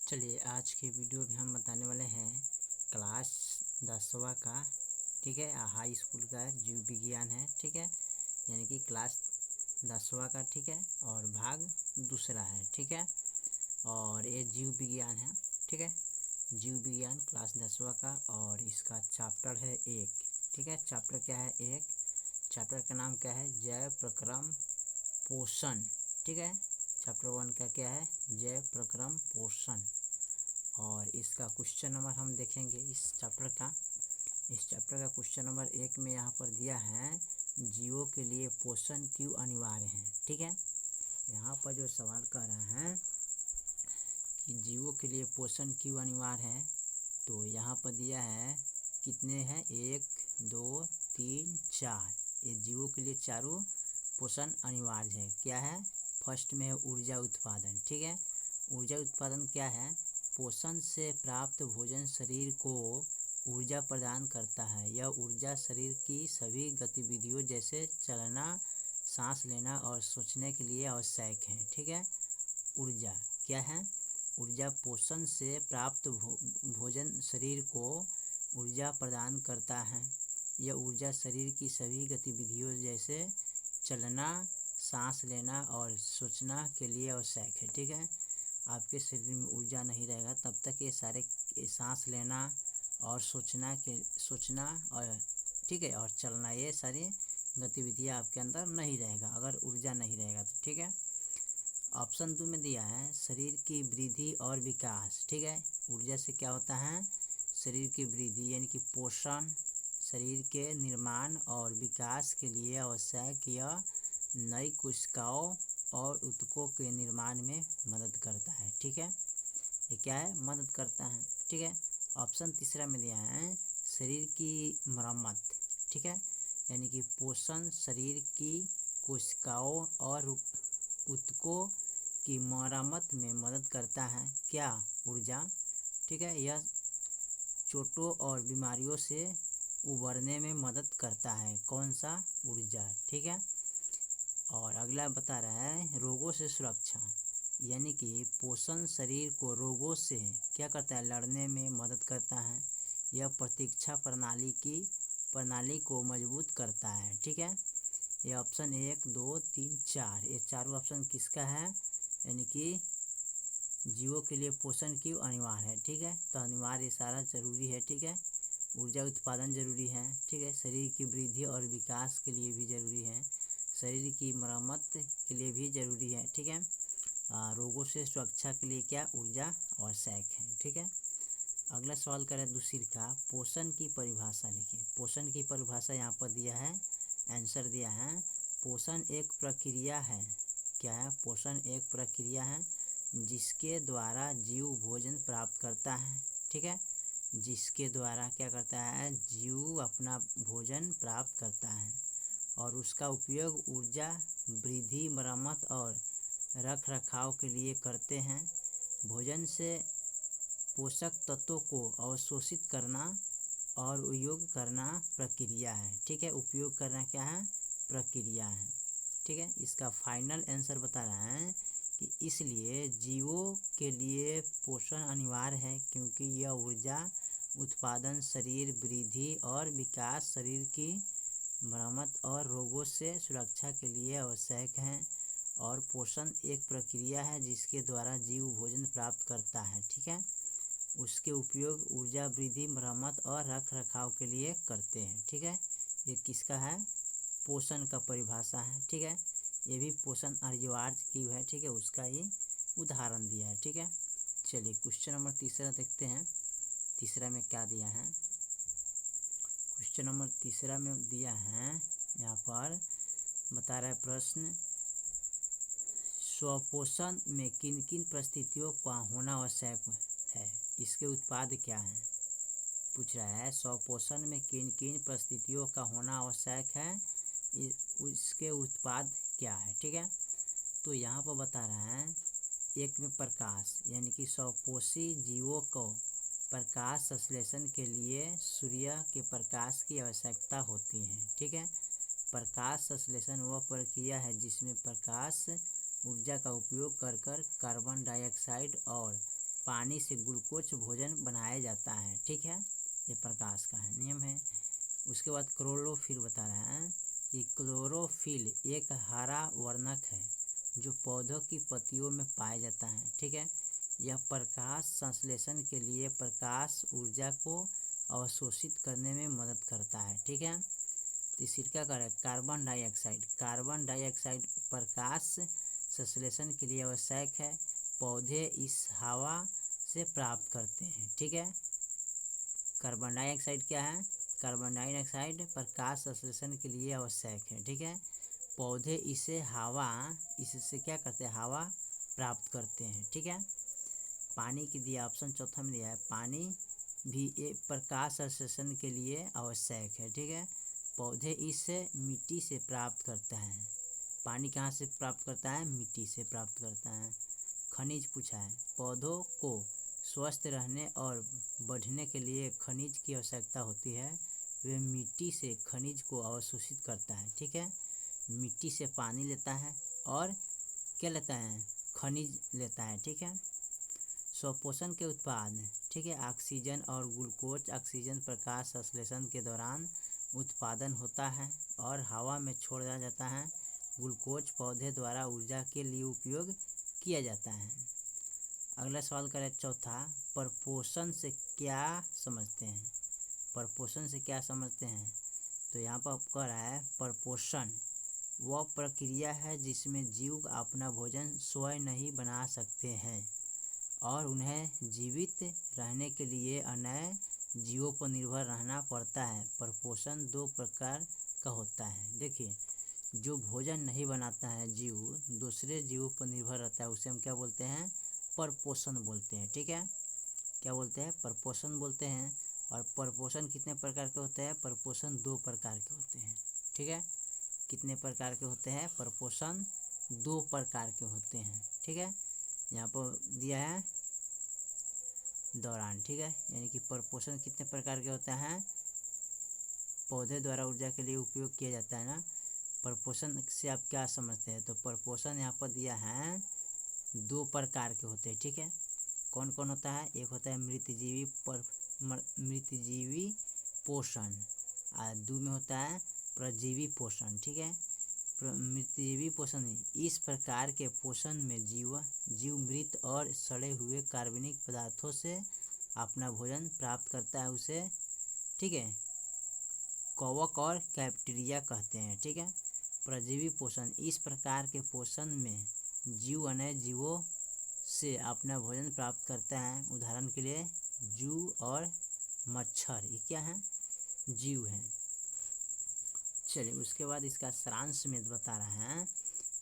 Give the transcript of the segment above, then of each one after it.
चलिए आज की वीडियो में हम बताने वाले हैं क्लास 10वां का, ठीक है। हाई स्कूल का जीव विज्ञान है, ठीक है। यानी कि क्लास 10वां का, ठीक है। और भाग दूसरा है, ठीक है। और ये जीव विज्ञान है, ठीक है। जीव विज्ञान क्लास 10वां का और इसका चैप्टर है 1, ठीक है। चैप्टर क्या है? 1। चैप्टर का नाम क्या है? जैव प्रक्रम पोषण, ठीक है। चैप्टर 1 का क्या है? जैव प्रक्रम पोषण। और इसका क्वेश्चन नंबर हम देखेंगे इस चैप्टर का क्वेश्चन नंबर 1 में यहाँ पर दिया है, जीवों के लिए पोषण क्यों अनिवार्य है, ठीक है। यहाँ पर जो सवाल कर रहा है कि जीवों के लिए पोषण क्यों अनिवार्य है, तो यहाँ पर दिया है कितने हैं? 1 2 3 4। ये जीवों के लिए चारों पोषण अनिवार्य है। क्या है? फर्स्ट में है ऊर्जा उत्पादन, ठीक है। ऊर्जा उत्पादन क्या है? पोषण से प्राप्त भोजन शरीर को ऊर्जा प्रदान करता है। यह ऊर्जा शरीर की सभी गतिविधियों जैसे चलना, सांस लेना और सोचने के लिए आवश्यक है, ठीक है। ऊर्जा क्या है? ऊर्जा पोषण से प्राप्त भोजन शरीर को ऊर्जा प्रदान करता है। यह ऊर्जा शरीर की सभी गतिविधियों जैसे चलना, सांस लेना और सोचना के लिए आवश्यक है, ठीक है। आपके शरीर में ऊर्जा नहीं रहेगा तब तक ये सारे सांस लेना और सोचना और, ठीक है, और चलना, ये सारी गतिविधियाँ आपके अंदर नहीं रहेगा अगर ऊर्जा नहीं रहेगा तो, ठीक है। ऑप्शन 2 में दिया है शरीर की वृद्धि और विकास, ठीक है। ऊर्जा से क्या होता है? शरीर की वृद्धि यानी कि पोषण, शरीर के निर्माण और विकास के लिए आवश्यक यह नई कोशिकाओं और ऊतकों के निर्माण में मदद करता है, ठीक है। ये क्या है? मदद करता है, ठीक है। ऑप्शन तीसरा में दिया है शरीर की मरम्मत, ठीक है। यानी कि पोषण शरीर की कोशिकाओं और ऊतकों की मरम्मत में मदद करता है। क्या? ऊर्जा, ठीक है। यह चोटों और बीमारियों से उबरने में मदद करता है। कौन सा? ऊर्जा, ठीक है। और अगला बता रहा है रोगों से सुरक्षा, यानी कि पोषण शरीर को रोगों से क्या करता है? लड़ने में मदद करता है। यह प्रतिरक्षा प्रणाली को मजबूत करता है, ठीक है। ये ऑप्शन 1 2 3 4, ये चारों ऑप्शन किसका है? यानी कि जीवों के लिए पोषण क्यों अनिवार्य है, ठीक है। तो अनिवार्य सारा जरूरी है, ठीक है। ऊर्जा उत्पादन जरूरी है, ठीक है। शरीर की वृद्धि और विकास के लिए भी जरूरी है। शरीर की मरम्मत के लिए भी जरूरी है, ठीक है। रोगों से सुरक्षा के लिए क्या? ऊर्जा आवश्यक है, ठीक है। अगला सवाल करें दूसरी का, पोषण की परिभाषा लिखिए। पोषण की परिभाषा यहाँ पर दिया है, आंसर दिया है पोषण एक प्रक्रिया है। क्या है? पोषण एक प्रक्रिया है जिसके द्वारा जीव भोजन प्राप्त करता है, ठीक है। जिसके द्वारा क्या करता है? जीव अपना भोजन प्राप्त करता है और उसका उपयोग ऊर्जा, वृद्धि, मरम्मत और रख रखाव के लिए करते हैं। भोजन से पोषक तत्वों को अवशोषित करना और उपयोग करना प्रक्रिया है, ठीक है। उपयोग करना क्या है? प्रक्रिया है, ठीक है। इसका फाइनल आंसर बता रहा है कि इसलिए जीवों के लिए पोषण अनिवार्य है क्योंकि यह ऊर्जा उत्पादन, शरीर वृद्धि और विकास, शरीर की मरम्मत और रोगों से सुरक्षा के लिए आवश्यक है। और पोषण एक प्रक्रिया है जिसके द्वारा जीव भोजन प्राप्त करता है, ठीक है। उसके उपयोग ऊर्जा, वृद्धि, मरम्मत और रख रखाव के लिए करते हैं, ठीक है। ये किसका है? पोषण का परिभाषा है, ठीक है। ये भी पोषण अनिवार्य क्यों है, ठीक है, उसका ये उदाहरण दिया है, ठीक है। चलिए क्वेश्चन नंबर तीसरा देखते हैं। तीसरा में क्या दिया है? क्वेश्चन नंबर तीसरा में दिया है, यहाँ पर बता रहा है प्रश्न, स्वपोषण में किन किन परिस्थितियों का होना आवश्यक है? इसके उत्पाद क्या हैं? पूछ रहा है स्वपोषण में किन किन परिस्थितियों का होना आवश्यक है, उसके उत्पाद क्या है, ठीक है। तो यहाँ पर बता रहा है, एक में प्रकाश, यानी कि स्वपोषी जीवों को प्रकाश संश्लेषण के लिए सूर्य के प्रकाश की आवश्यकता होती है, ठीक है। प्रकाश संश्लेषण वह प्रक्रिया है जिसमें प्रकाश ऊर्जा का उपयोग कर कार्बन डाइऑक्साइड और पानी से ग्लूकोज भोजन बनाया जाता है, ठीक है। ये प्रकाश का है नियम है। उसके बाद क्लोरोफिल बता रहा है कि क्लोरोफिल एक हरा वर्णक है जो पौधों की पत्तियों में पाया जाता है, ठीक है। यह प्रकाश संश्लेषण के लिए प्रकाश ऊर्जा को अवशोषित करने में मदद करता है, ठीक है। तीसरा का है कार्बन डाइऑक्साइड। कार्बन डाइऑक्साइड प्रकाश संश्लेषण के लिए आवश्यक है, पौधे इस हवा से प्राप्त करते हैं, ठीक है। कार्बन डाइऑक्साइड क्या है? कार्बन डाइऑक्साइड प्रकाश संश्लेषण के लिए आवश्यक है, ठीक है। पौधे इससे क्या करते हैं? हवा प्राप्त करते हैं, ठीक है। पानी की दिया ऑप्शन चौथा में दिया है, पानी भी एक प्रकाश संश्लेषण के लिए आवश्यक है, ठीक है। पौधे इसे मिट्टी से प्राप्त करता है। पानी कहाँ से प्राप्त करता है? मिट्टी से प्राप्त करता है। खनिज पूछा है, पौधों को स्वस्थ रहने और बढ़ने के लिए खनिज की आवश्यकता होती है। वे मिट्टी से खनिज को अवशोषित करता है, ठीक है। मिट्टी से पानी लेता है और क्या लेता है? खनिज लेता है, ठीक है। स्वपोषण के उत्पाद, ठीक है। ऑक्सीजन और ग्लूकोज। ऑक्सीजन प्रकाश संश्लेषण के दौरान उत्पादन होता है और हवा में छोड़ा जाता है। ग्लूकोज पौधे द्वारा ऊर्जा के लिए उपयोग किया जाता है। अगला सवाल करें चौथा, परपोषण से क्या समझते हैं? परपोषण से क्या समझते हैं? तो यहाँ पर कह रहा है परपोषण वह प्रक्रिया है जिसमें जीव अपना भोजन स्वयं नहीं बना सकते हैं और उन्हें जीवित रहने के लिए अन्य जीवों पर निर्भर रहना पड़ता है। परपोषण दो प्रकार का होता है। देखिए, जो भोजन नहीं बनाता है जीव, दूसरे जीवों पर निर्भर रहता है, उसे हम क्या बोलते हैं? परपोषण बोलते हैं, ठीक है। क्या बोलते हैं? परपोषण बोलते हैं। और परपोषण कितने प्रकार के होते हैं? परपोषण दो प्रकार के होते हैं, ठीक है। कितने प्रकार के होते हैं? परपोषण दो प्रकार के होते हैं, ठीक है। यहाँ पर दिया है दौरान, ठीक है। यानी कि परपोषण कितने प्रकार के होते हैं? पौधे द्वारा ऊर्जा के लिए उपयोग किया जाता है ना। परपोषण से आप क्या समझते हैं? तो परपोषण यहाँ पर दिया है दो प्रकार के होते हैं, ठीक है। कौन कौन होता है? एक होता है मृतजीवी पोषण और दो में होता है परजीवी पोषण, ठीक है। मृतजीवी पोषण, इस प्रकार के पोषण में जीव मृत और सड़े हुए कार्बनिक पदार्थों से अपना भोजन प्राप्त करता है, उसे, ठीक है, कवक और बैक्टीरिया कहते हैं, ठीक है। परजीवी पोषण, इस प्रकार के पोषण में जीव अन्य जीवों से अपना भोजन प्राप्त करता है। उदाहरण के लिए जू और मच्छर, ये क्या है? जीव हैं। चलिए, उसके बाद इसका सारांश में बता रहे हैं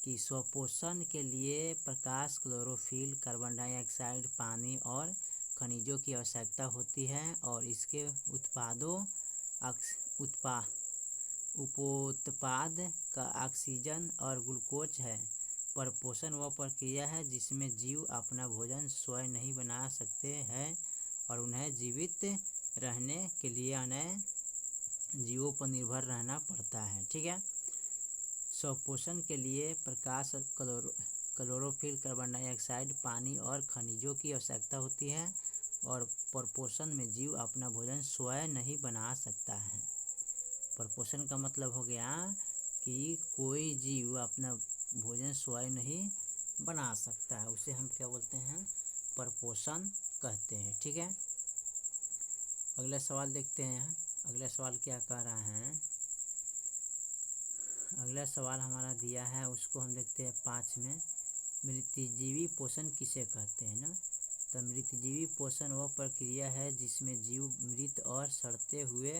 कि स्वपोषण के लिए प्रकाश, क्लोरोफिल, कार्बन डाइऑक्साइड, पानी और खनिजों की आवश्यकता होती है और इसके उपोत्पाद का ऑक्सीजन और ग्लूकोज है। परपोषण वह प्रक्रिया है जिसमें जीव अपना भोजन स्वयं नहीं बना सकते हैं और उन्हें जीवित रहने के लिए अन्य जीवों पर निर्भर रहना पड़ता है, ठीक है। स्वपोषण के लिए प्रकाश, क्लोरोफिल, कार्बन डाइऑक्साइड, पानी और खनिजों की आवश्यकता होती है और परपोषण में जीव अपना भोजन स्वयं नहीं बना सकता है। परपोषण का मतलब हो गया कि कोई जीव अपना भोजन स्वयं नहीं बना सकता है, उसे हम क्या बोलते हैं? परपोषण कहते हैं, ठीक है। अगला सवाल देखते हैं। अगला सवाल क्या कह रहा है? अगला सवाल हमारा दिया है, उसको हम देखते हैं 5 में। मृतजीवी पोषण किसे कहते हैं ना? तो मृतजीवी पोषण वह प्रक्रिया है जिसमें जीव मृत और सड़ते हुए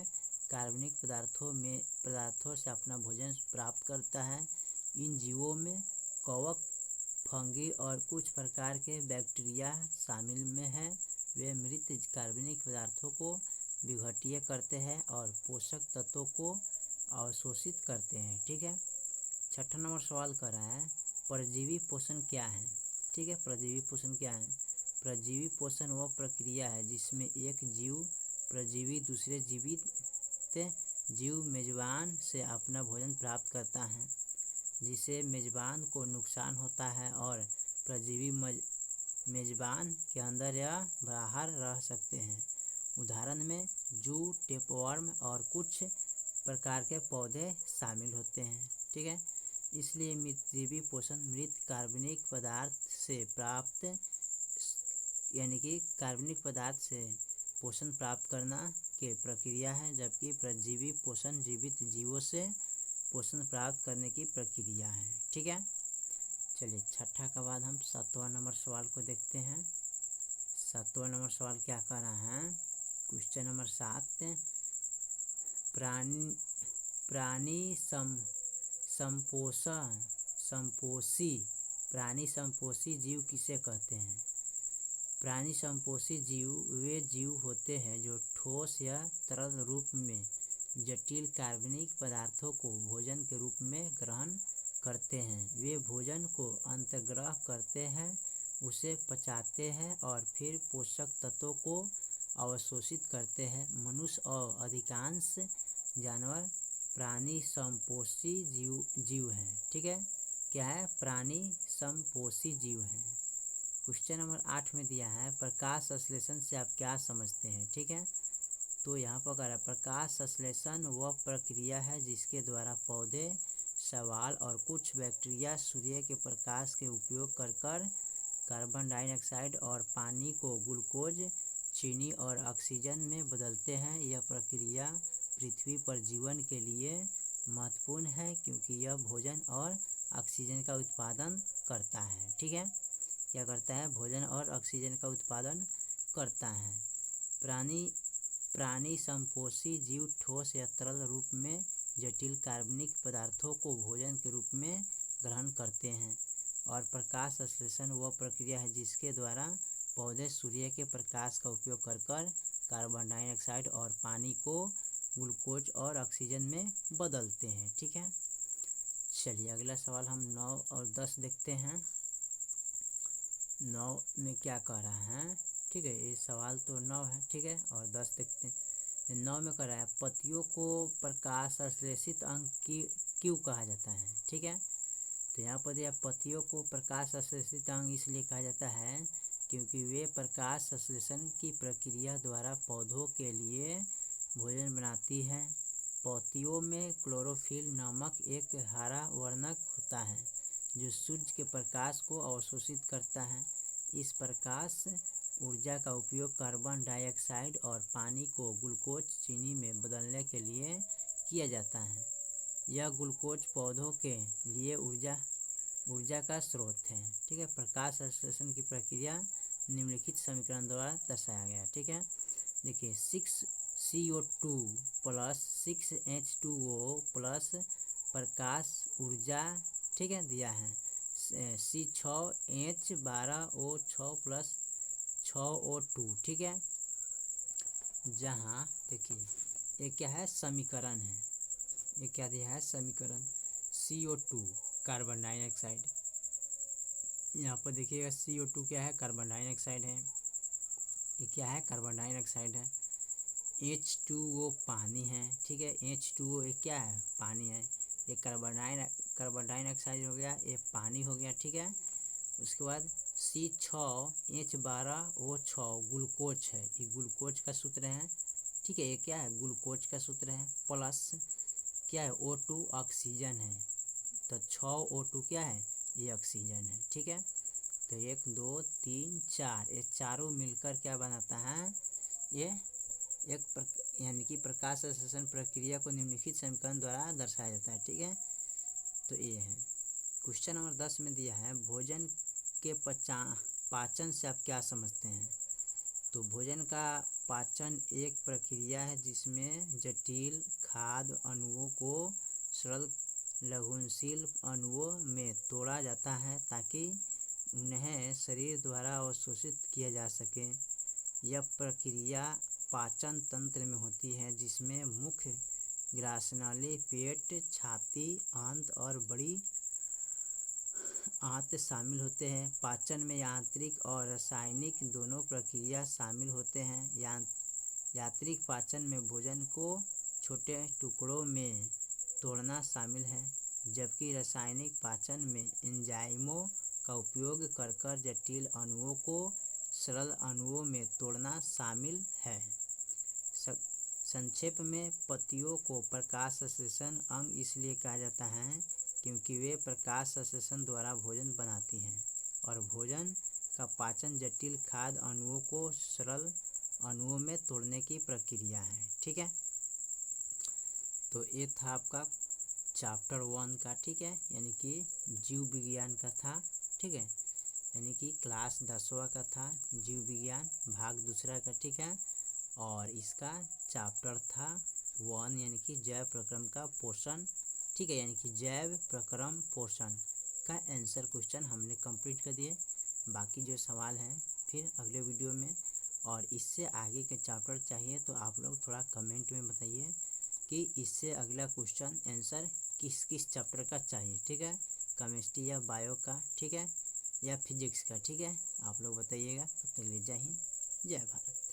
कार्बनिक पदार्थों से अपना भोजन प्राप्त करता है। इन जीवों में कवक, फंगी और कुछ प्रकार के बैक्टीरिया शामिल में हैं। वे मृत कार्बनिक पदार्थों को विघटित करते हैं और पोषक तत्वों को अवशोषित करते हैं, ठीक है। 6 नंबर सवाल कर रहा है, परजीवी पोषण क्या है? ठीक है, परजीवी पोषण क्या है? परजीवी पोषण वह प्रक्रिया है जिसमें एक जीव परजीवी दूसरे जीवित जीव मेजबान से अपना भोजन प्राप्त करता है, जिससे मेजबान को नुकसान होता है और परजीवी मेजबान के अंदर या बाहर रह सकते हैं। उदाहरण में जू, टेपवर्म और कुछ प्रकार के पौधे शामिल होते हैं। ठीक है, इसलिए मृतजीवी पोषण मृत कार्बनिक पदार्थ से प्राप्त यानी कि कार्बनिक पदार्थ से पोषण प्राप्त करना के प्रक्रिया है, जबकि परजीवी पोषण जीवित जीवों से पोषण प्राप्त करने की प्रक्रिया है। ठीक है, चलिए छठा के बाद हम 7वां नंबर सवाल को देखते हैं। 7वां नंबर सवाल क्या कह रहा है? क्वेश्चन नंबर 7, प्राणी संपोषी जीव किसे कहते हैं? प्राणी संपोषी जीव वे जीव होते हैं जो ठोस या तरल रूप में जटिल कार्बनिक पदार्थों को भोजन के रूप में ग्रहण करते हैं। वे भोजन को अंतर्ग्रह करते हैं, उसे पचाते हैं और फिर पोषक तत्वों को अवशोषित करते हैं। मनुष्य और अधिकांश जानवर प्राणी संपोषी जीव हैं। ठीक है, क्या है? प्राणी संपोषी जीव हैं। क्वेश्चन नंबर 8 में दिया है प्रकाश संश्लेषण से आप क्या समझते हैं? ठीक है, तो यहाँ पर कह रहा है प्रकाश संश्लेषण वह प्रक्रिया है जिसके द्वारा पौधे, शैवाल और कुछ बैक्टीरिया सूर्य के प्रकाश के उपयोग कर कार्बन डाइऑक्साइड और पानी को ग्लूकोज, चीनी और ऑक्सीजन में बदलते हैं। यह प्रक्रिया पृथ्वी पर जीवन के लिए महत्वपूर्ण है क्योंकि यह भोजन और ऑक्सीजन का उत्पादन करता है। ठीक है, क्या करता है? भोजन और ऑक्सीजन का उत्पादन करता है। प्राणी संपोषी जीव ठोस या तरल रूप में जटिल कार्बनिक पदार्थों को भोजन के रूप में ग्रहण करते हैं। और प्रकाश संश्लेषण वह प्रक्रिया है जिसके द्वारा पौधे सूर्य के प्रकाश का उपयोग कर कार्बन डाइऑक्साइड और पानी को ग्लूकोज और ऑक्सीजन में बदलते हैं। ठीक है, चलिए अगला सवाल हम 9 और 10 देखते हैं। 9 में क्या कह रहा है? ठीक है, ये सवाल तो 9 है। ठीक है, और 10 देखते हैं। 9 में कह रहा है पत्तियों को प्रकाश संश्लेषित अंग क्यों कहा जाता है? ठीक है, तो यहाँ पर दिया पत्तियों को प्रकाश संश्लेषित अंग इसलिए कहा जाता है क्योंकि वे प्रकाश संश्लेषण की प्रक्रिया द्वारा पौधों के लिए भोजन बनाती है। पत्तियों में क्लोरोफिल नामक एक हरा वर्णक होता है जो सूर्य के प्रकाश को अवशोषित करता है। इस प्रकाश ऊर्जा का उपयोग कार्बन डाइऑक्साइड और पानी को ग्लूकोज, चीनी में बदलने के लिए किया जाता है। यह ग्लूकोज पौधों के लिए ऊर्जा का स्रोत है। ठीक है, प्रकाश संश्लेषण की प्रक्रिया निम्नलिखित समीकरण द्वारा दर्शाया गया। ठीक है, देखिए 6CO2 प्लस 6H2O प्लस प्रकाश ऊर्जा, ठीक है, दिया है C6H12O6 प्लस 6O2। ठीक है, जहाँ देखिए ये क्या है? समीकरण है। ये क्या दिया है? समीकरण। CO2 कार्बन डाइऑक्साइड, यहाँ पर देखिएगा CO2 क्या है? कार्बन डाइऑक्साइड है। ये क्या है? कार्बन डाइऑक्साइड है। H2O पानी है। ठीक है, H2O ये क्या है? पानी है। ये कार्बन डाइऑक्साइड हो गया, ये पानी हो गया। ठीक है, उसके बाद C6H12O6 ग्लूकोज है। ये ग्लूकोज का सूत्र है। ठीक है, ये क्या है? ग्लूकोज का सूत्र है। प्लस क्या है? O2 ऑक्सीजन है। तो 6O2 क्या है? ये ऑक्सीजन है। ठीक है, तो 1 2 3 4 ये चारों मिलकर क्या बनाता है? ये यानी कि प्रकाश संश्लेषण प्रक्रिया को निम्नलिखित समीकरण द्वारा दर्शाया जाता है। ठीक है, तो ये है। क्वेश्चन नंबर 10 में दिया है भोजन के पाचन से आप क्या समझते हैं? तो भोजन का पाचन एक प्रक्रिया है जिसमें जटिल खाद्य अणुओं को सरल लघुनशील अणुओं में तोड़ा जाता है ताकि उन्हें शरीर द्वारा अवशोषित किया जा सके। यह प्रक्रिया पाचन तंत्र में होती है जिसमें मुख्य ग्रासनाली, पेट, छाती, आंत और बड़ी आंत शामिल होते हैं। पाचन में यांत्रिक और रासायनिक दोनों प्रक्रिया शामिल होते हैं। यांत्रिक पाचन में भोजन को छोटे टुकड़ों में तोड़ना शामिल है, जबकि रासायनिक पाचन में एंजाइमों का उपयोग कर कर जटिल अणुओं को सरल अणुओं में तोड़ना शामिल है। संक्षेप में पत्तियों को प्रकाश संश्लेषण अंग इसलिए कहा जाता है क्योंकि वे प्रकाश संश्लेषण द्वारा भोजन बनाती हैं और भोजन का पाचन जटिल खाद्य अणुओं को सरल अणुओं में तोड़ने की प्रक्रिया है। ठीक है, तो ये था आपका चैप्टर 1 का, ठीक है, यानी कि जीव विज्ञान का था। ठीक है, यानी कि क्लास 10वां का था जीव विज्ञान भाग दूसरा का। ठीक है, और इसका चैप्टर था 1 यानी कि जैव प्रक्रम का पोषण। ठीक है, यानी कि जैव प्रक्रम पोषण का आंसर क्वेश्चन हमने कंप्लीट कर दिए। बाकी जो सवाल हैं फिर अगले वीडियो में, और इससे आगे के चैप्टर चाहिए तो आप लोग थोड़ा कमेंट में बताइए कि इससे अगला क्वेश्चन आंसर किस किस चैप्टर का चाहिए। ठीक है, केमिस्ट्री या बायो का, ठीक है, या फिजिक्स का। ठीक है, आप लोग बताइएगा। तब तक ले जय हिंद, जय भारत।